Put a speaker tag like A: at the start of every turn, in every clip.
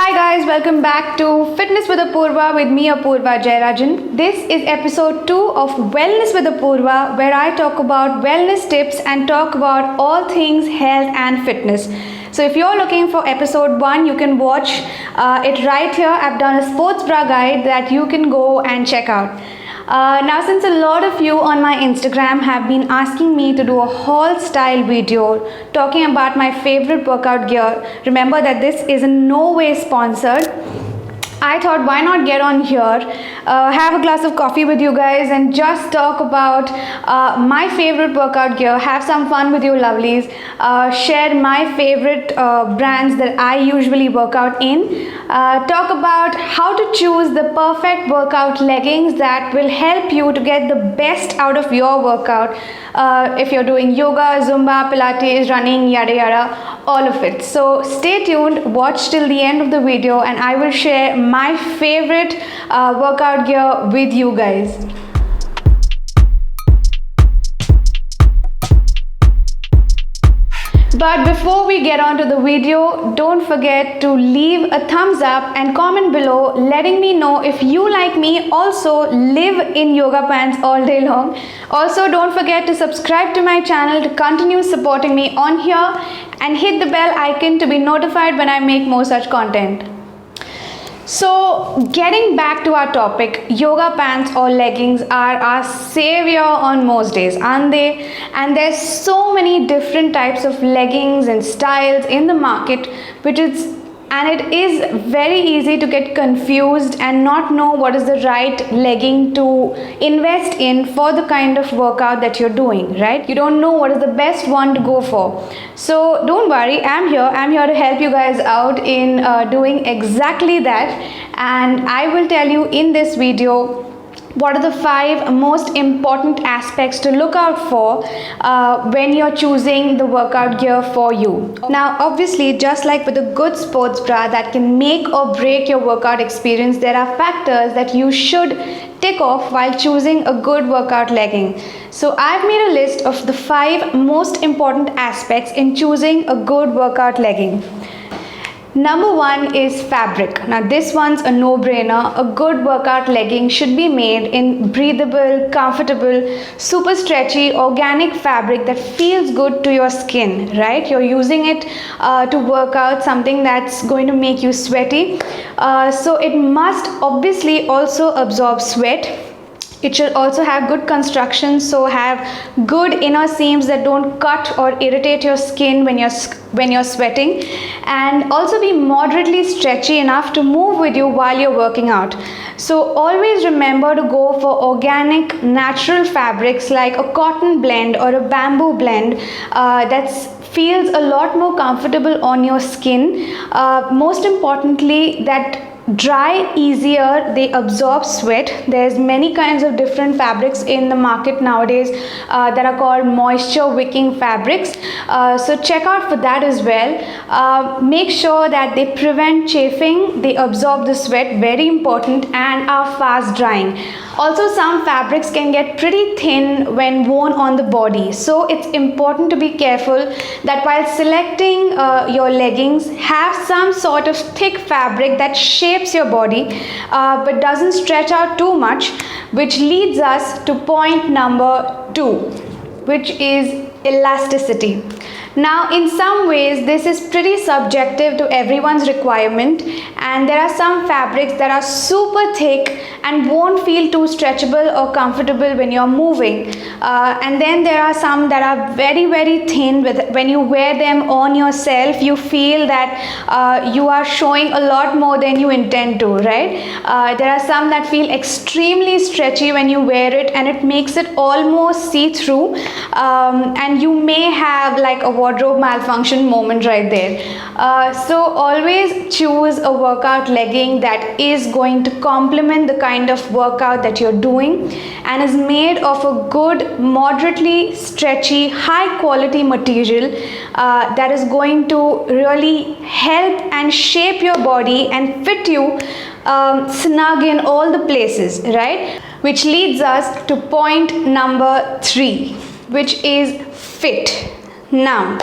A: Hi guys, welcome back to Fitness with Apurva with me Apurva Jayarajan. This is episode 2 of Wellness with Apurva where I talk about wellness tips and talk about all things health and fitness. So if you're looking for episode 1, you can watch it right here. I've done a sports bra guide that you can go and check out. Now, since a lot of you on my Instagram have been asking me to do a haul style video talking about my favorite workout gear, remember that this is in no way sponsored. I thought, why not get on here, have a glass of coffee with you guys and just talk about my favorite workout gear, have some fun with you lovelies, share my favorite brands that I usually work out in, talk about how to choose the perfect workout leggings that will help you to get the best out of your workout. If you're doing yoga, Zumba, Pilates, running, yada yada, all of it. So stay tuned, watch till the end of the video and I will share my favorite workout gear with you guys. But before we get on to the video, don't forget to leave a thumbs up and comment below letting me know if you, like me, also live in yoga pants all day long. Also, don't forget to subscribe to my channel to continue supporting me on here and hit the bell icon to be notified when I make more such content. So, getting back to our topic, yoga pants or leggings are our savior on most days, aren't they? And there's so many different types of leggings and styles in the market, it is very easy to get confused and not know what is the right legging to invest in for the kind of workout that you're doing, right? You don't know what is the best one to go for. So don't worry, I'm here to help you guys out in doing exactly that, and I will tell you in this video what are the 5 most important aspects to look out for when you're choosing the workout gear for you. Now, obviously, just like with a good sports bra that can make or break your workout experience, there are factors that you should tick off while choosing a good workout legging. So I've made a list of the 5 most important aspects in choosing a good workout legging. Number 1 is fabric. Now this one's a no-brainer. A good workout legging should be made in breathable, comfortable, super stretchy, organic fabric that feels good to your skin, right? You're using it to work out something that's going to make you sweaty. So it must obviously also absorb sweat. It should also have good construction, so have good inner seams that don't cut or irritate your skin when you're sweating, and also be moderately stretchy enough to move with you while you're working out. So always remember to go for organic, natural fabrics like a cotton blend or a bamboo blend that feels a lot more comfortable on your skin. Most importantly, that dry easier, they absorb sweat. There's many kinds of different fabrics in the market nowadays that are called moisture wicking fabrics, so check out for that as well. Make sure that they prevent chafing, they absorb the sweat, very important, and are fast drying. Also, some fabrics can get pretty thin when worn on the body, so it's important to be careful that while selecting your leggings, have some sort of thick fabric that shapes your body but doesn't stretch out too much, which leads us to point number 2, which is elasticity. Now, in some ways, this is pretty subjective to everyone's requirement, and there are some fabrics that are super thick and won't feel too stretchable or comfortable when you're moving. And then there are some that are very, very thin. When you wear them on yourself, you feel that you are showing a lot more than you intend to, right? There are some that feel extremely stretchy when you wear it, and it makes it almost see-through, and you may have like a wardrobe malfunction moment right there. So always choose a workout legging that is going to complement the kind of workout that you're doing and is made of a good, moderately stretchy, high quality material that is going to really help and shape your body and fit you snug in all the places, right? Which leads us to point number 3, which is fit. Now,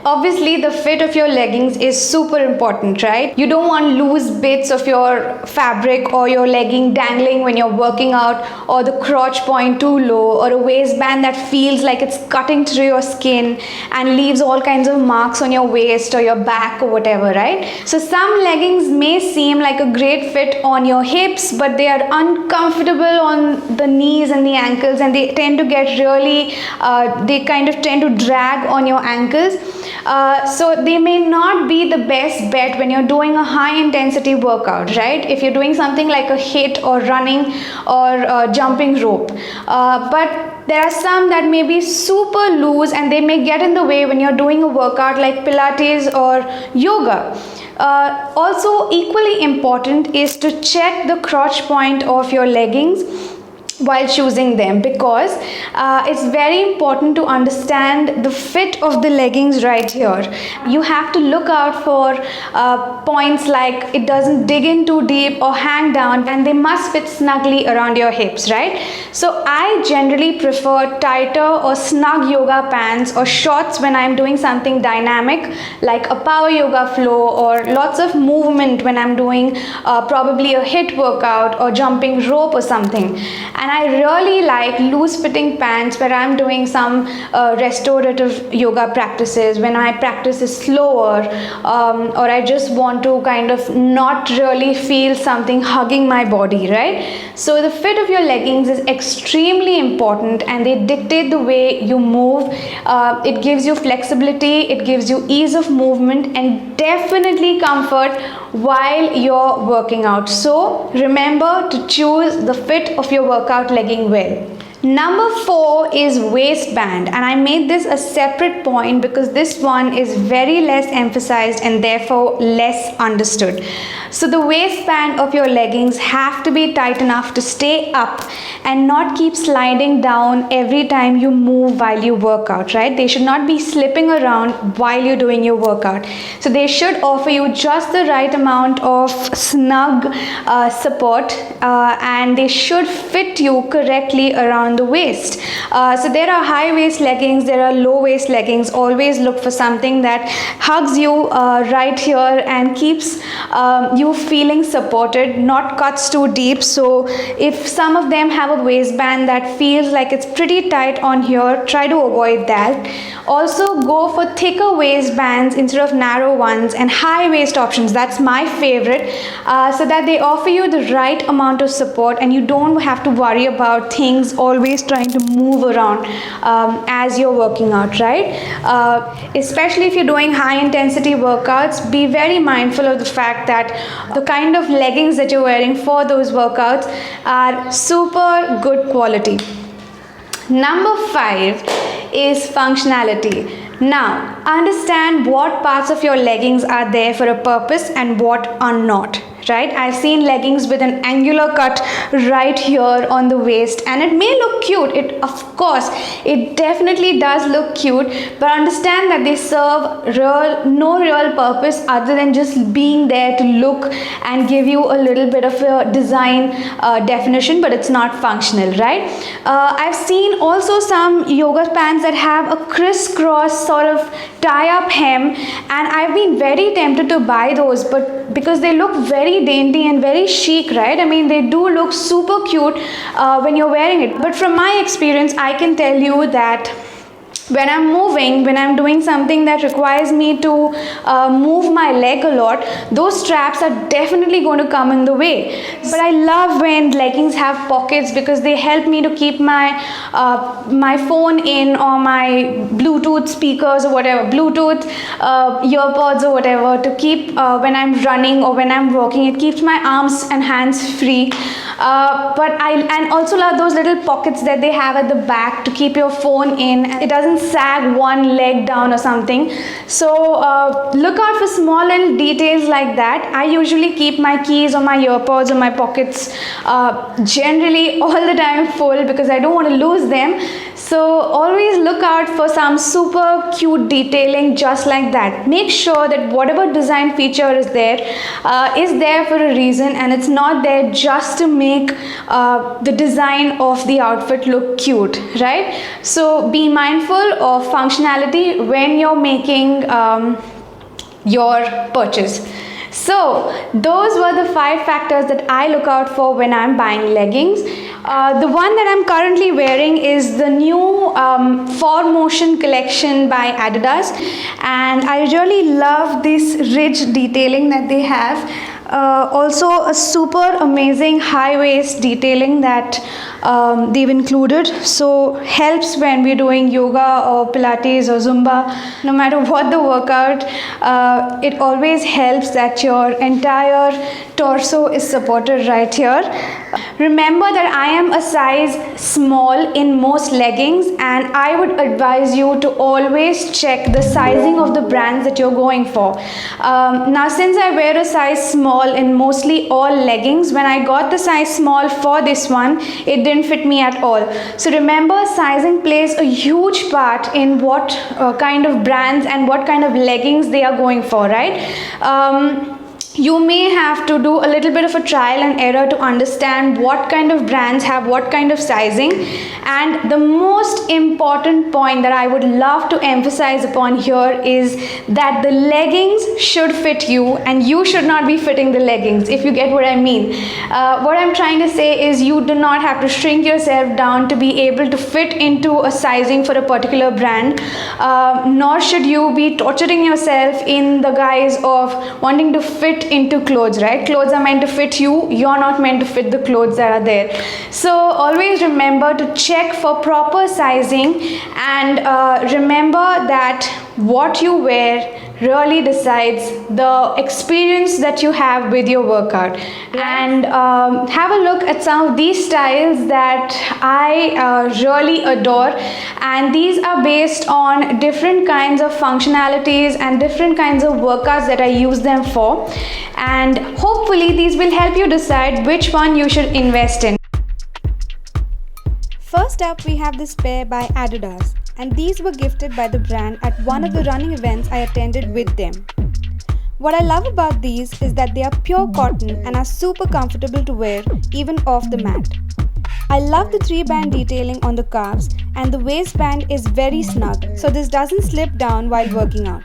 A: Obviously, the fit of your leggings is super important, right? You don't want loose bits of your fabric or your legging dangling when you're working out, or the crotch point too low, or a waistband that feels like it's cutting through your skin and leaves all kinds of marks on your waist or your back or whatever, right? So some leggings may seem like a great fit on your hips, but they are uncomfortable on the knees and the ankles, and they tend to get really they kind of tend to drag on your ankles. So they may not be the best bet when you're doing a high intensity workout, right? If you're doing something like a HIIT or running or jumping rope. But there are some that may be super loose and they may get in the way when you're doing a workout like Pilates or yoga. Also equally important is to check the crotch point of your leggings while choosing them, because it's very important to understand the fit of the leggings right here. You have to look out for points like it doesn't dig in too deep or hang down, and they must fit snugly around your hips, right? So I generally prefer tighter or snug yoga pants or shorts when I'm doing something dynamic like a power yoga flow or lots of movement when I'm doing probably a HIIT workout or jumping rope or something. And I really like loose fitting pants where I'm doing some restorative yoga practices, when my practice is slower, or I just want to kind of not really feel something hugging my body, right? So the fit of your leggings is extremely important, and they dictate the way you move. It gives you flexibility, it gives you ease of movement, and definitely comfort while you're working out. So remember to choose the fit of your workout legging well. Number 4 is waistband, and I made this a separate point because this one is very less emphasized and therefore less understood. So the waistband of your leggings have to be tight enough to stay up and not keep sliding down every time you move while you work out, right? They should not be slipping around while you're doing your workout. So they should offer you just the right amount of snug support, and they should fit you correctly around the waist. So there are high waist leggings, there are low waist leggings. Always look for something that hugs you right here and keeps you feeling supported, not cuts too deep. So if some of them have a waistband that feels like it's pretty tight on here, try to avoid that. Also go for thicker waistbands instead of narrow ones, and high waist options. That's my favorite, so that they offer you the right amount of support and you don't have to worry about things always trying to move around as you're working out, right? Especially if you're doing high intensity workouts, be very mindful of the fact that the kind of leggings that you're wearing for those workouts are super good quality. Number 5 is functionality. Now, understand what parts of your leggings are there for a purpose and what are not. Right? I've seen leggings with an angular cut right here on the waist, and it may look cute. Of course, it definitely does look cute, but understand that they serve no real purpose other than just being there to look and give you a little bit of a design definition, but it's not functional, right? I've seen also some yoga pants that have a crisscross sort of tie-up hem, and I've been very tempted to buy those, but because they look very dainty and very chic, right? I mean, they do look super cute when you're wearing it. But from my experience, I can tell you that when I'm moving, when I'm doing something that requires me to move my leg a lot, those straps are definitely going to come in the way. But I love when leggings have pockets because they help me to keep my my phone in, or my Bluetooth speakers or whatever, Bluetooth earpods or whatever, to keep when I'm running or when I'm walking. It keeps my arms and hands free. But I also love those little pockets that they have at the back to keep your phone in. It doesn't sag one leg down or something. So look out for small little details like that. I usually keep my keys or my earpods or my pockets generally all the time full because I don't want to lose them. So always look out for some super cute detailing just like that. Make sure that whatever design feature is there for a reason, and it's not there just to make the design of the outfit look cute, right? So be mindful of functionality when you're making your purchase. So those were the 5 factors that I look out for when I'm buying leggings. The one that I'm currently wearing is the new 4Motion collection by Adidas, and I really love this rich detailing that they have. Also a super amazing high waist detailing that they've included, so helps when we're doing yoga or Pilates or Zumba. No matter what the workout, it always helps that your entire torso is supported right here. Remember that I am a size small in most leggings, and I would advise you to always check the sizing of the brands that you're going for. Now since I wear a size small in mostly all leggings, when I got the size small for this one, it didn't fit me at all. So remember, sizing plays a huge part in what kind of brands and what kind of leggings they are going for, right? You may have to do a little bit of a trial and error to understand what kind of brands have what kind of sizing. And the most important point that I would love to emphasize upon here is that the leggings should fit you and you should not be fitting the leggings, if you get what I mean. What I'm trying to say is you do not have to shrink yourself down to be able to fit into a sizing for a particular brand, nor should you be torturing yourself in the guise of wanting to fit into clothes, right? Clothes are meant to fit you, you're not meant to fit the clothes that are there. So always remember to check for proper sizing, and remember that what you wear really decides the experience that you have with your workout. And have a look at some of these styles that I really adore, and these are based on different kinds of functionalities and different kinds of workouts that I use them for, and hopefully these will help you decide which one you should invest in.
B: First up, we have this pair by Adidas, and these were gifted by the brand at one of the running events I attended with them. What I love about these is that they are pure cotton and are super comfortable to wear even off the mat. I love the 3-band detailing on the calves, and the waistband is very snug, so this doesn't slip down while working out.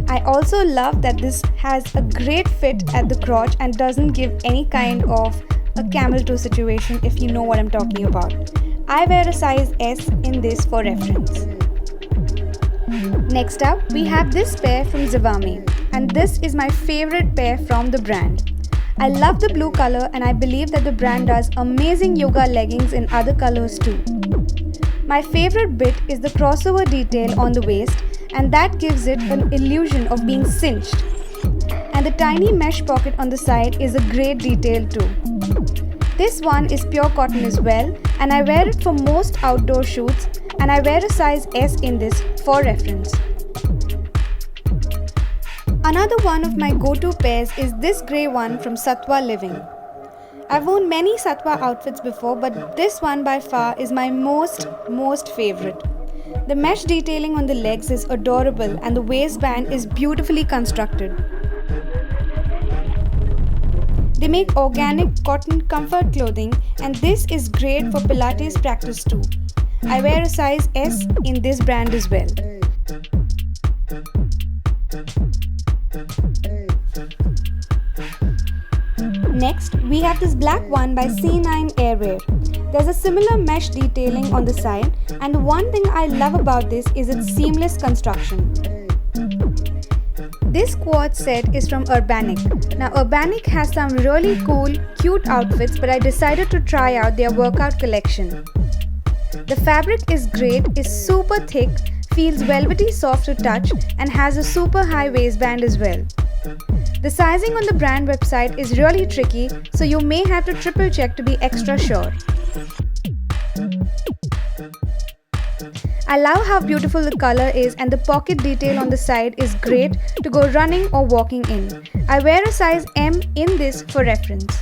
B: I also love that this has a great fit at the crotch and doesn't give any kind of a camel toe situation, if you know what I'm talking about. I wear a size S in this for reference. Next up, we have this pair from Zivame, and this is my favorite pair from the brand. I love the blue color, and I believe that the brand does amazing yoga leggings in other colors too. My favorite bit is the crossover detail on the waist, and that gives it an illusion of being cinched. And the tiny mesh pocket on the side is a great detail too. This one is pure cotton as well, and I wear it for most outdoor shoots, and I wear a size S in this for reference. Another one of my go-to pairs is this grey one from Sattva Living. I've worn many Sattva outfits before, but this one by far is my most favorite. The mesh detailing on the legs is adorable, and the waistband is beautifully constructed. They make organic cotton comfort clothing, and this is great for Pilates practice too. I wear a size S in this brand as well. Next, we have this black one by C9 Airwear. There's a similar mesh detailing on the side, and the one thing I love about this is its seamless construction. This quad set is from Urbanic. Now Urbanic has some really cool, cute outfits, but I decided to try out their workout collection. The fabric is great, is super thick, feels velvety soft to touch, and has a super high waistband as well. The sizing on the brand website is really tricky, so you may have to triple check to be extra sure. I love how beautiful the color is and the pocket detail on the side is great to go running or walking in. I wear a size M in this for reference.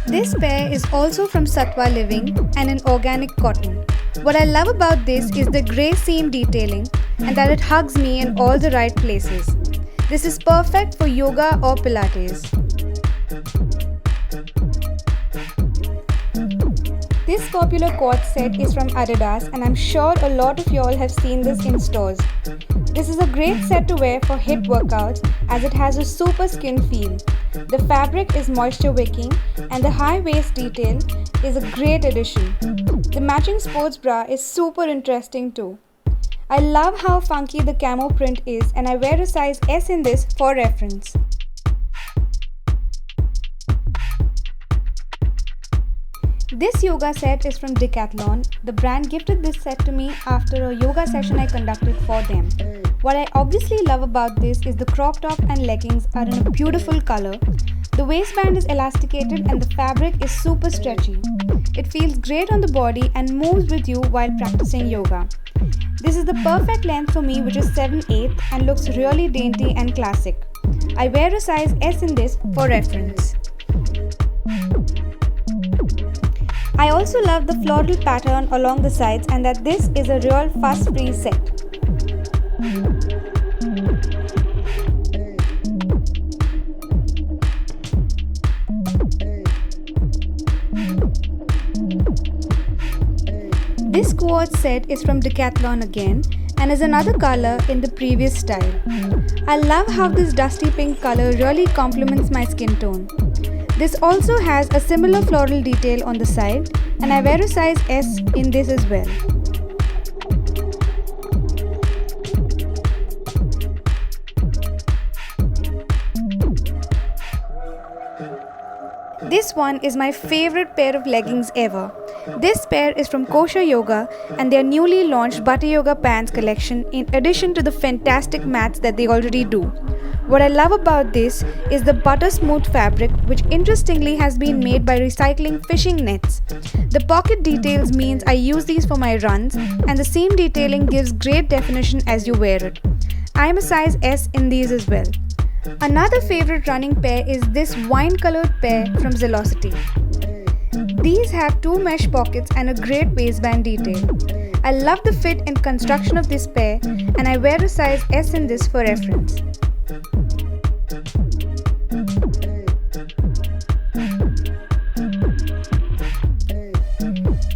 B: This pair is also from Satwa Living and in organic cotton. What I love about this is the grey seam detailing and that it hugs me in all the right places. This is perfect for yoga or Pilates. This popular quad set is from Adidas and I'm sure a lot of y'all have seen this in stores. This is a great set to wear for HIIT workouts as it has a super skin feel. The fabric is moisture wicking and the high waist detail is a great addition. The matching sports bra is super interesting too. I love how funky the camo print is and I wear a size S in this for reference. This yoga set is from Decathlon. The brand gifted this set to me after a yoga session I conducted for them. What I obviously love about this is the crop top and leggings are in a beautiful color. The waistband is elasticated and the fabric is super stretchy. It feels great on the body and moves with you while practicing yoga. This is the perfect length for me, which is 7/8 and looks really dainty and classic. I wear a size S in this for reference. I also love the floral pattern along the sides and that this is a real fuss-free set. This quad set is from Decathlon again and is another color in the previous style. I love how this dusty pink color really complements my skin tone. This also has a similar floral detail on the side and I wear a size S in this as well. This one is my favorite pair of leggings ever. This pair is from Kosher Yoga and their newly launched Butter Yoga Pants collection in addition to the fantastic mats that they already do. What I love about this is the butter smooth fabric, which interestingly has been made by recycling fishing nets. The pocket details means I use these for my runs and the seam detailing gives great definition as you wear it. I am a size S in these as well. Another favorite running pair is this wine colored pair from Zelocity. These have two mesh pockets and a great waistband detail. I love the fit and construction of this pair and I wear a size S in this for reference.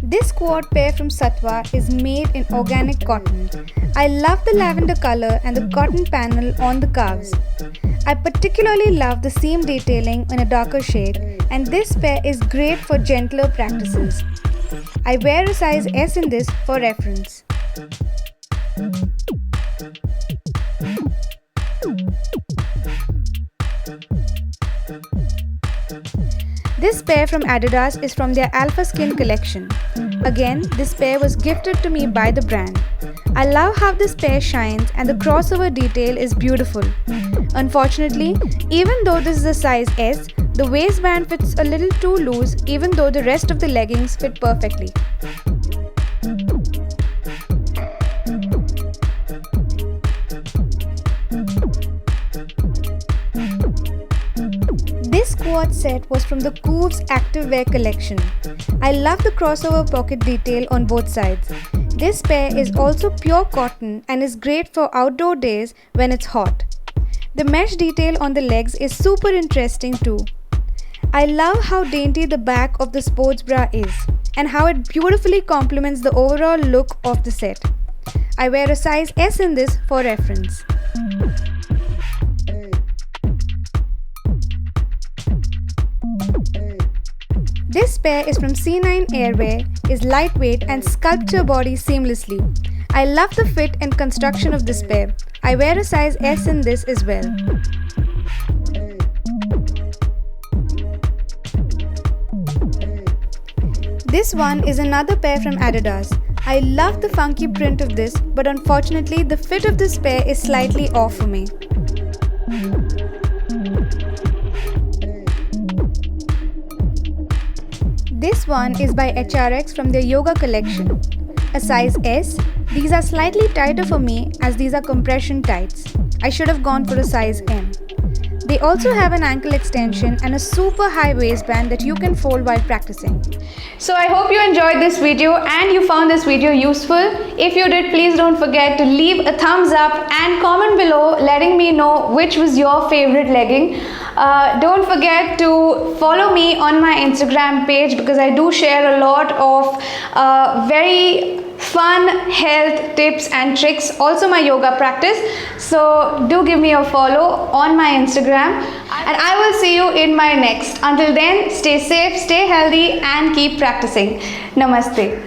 B: This quad pair from Satwa is made in organic cotton. I love the lavender color and the cotton panel on the calves. I particularly love the seam detailing in a darker shade and this pair is great for gentler practices. I wear a size S in this for reference. This pair from Adidas is from their Alpha Skin collection. Again, this pair was gifted to me by the brand. I love how this pair shines and the crossover detail is beautiful. Unfortunately, even though this is a size S, the waistband fits a little too loose even though the rest of the leggings fit perfectly. This quad set was from the Cooves Activewear collection. I love the crossover pocket detail on both sides. This pair is also pure cotton and is great for outdoor days when it's hot. The mesh detail on the legs is super interesting too. I love how dainty the back of the sports bra is and how it beautifully complements the overall look of the set. I wear a size S in this for reference. This pair is from C9 Airwear, is lightweight and sculpts your body seamlessly. I love the fit and construction of this pair. I wear a size S in this as well. This one is another pair from Adidas. I love the funky print of this, but unfortunately the fit of this pair is slightly off for me. This one is by HRX from their yoga collection. A size S, these are slightly tighter for me as these are compression tights. I should have gone for a size M. They also have an ankle extension and a super high waistband that you can fold while practicing.
A: So I hope you enjoyed this video and you found this video useful. If you did, please don't forget to leave a thumbs up and comment below letting me know which was your favorite legging. Don't forget to follow me on my Instagram page because I do share a lot of very fun health tips and tricks, also my yoga practice. So do give me a follow on my Instagram and I will see you in my next. Until then, stay safe, stay healthy and keep practicing. Namaste.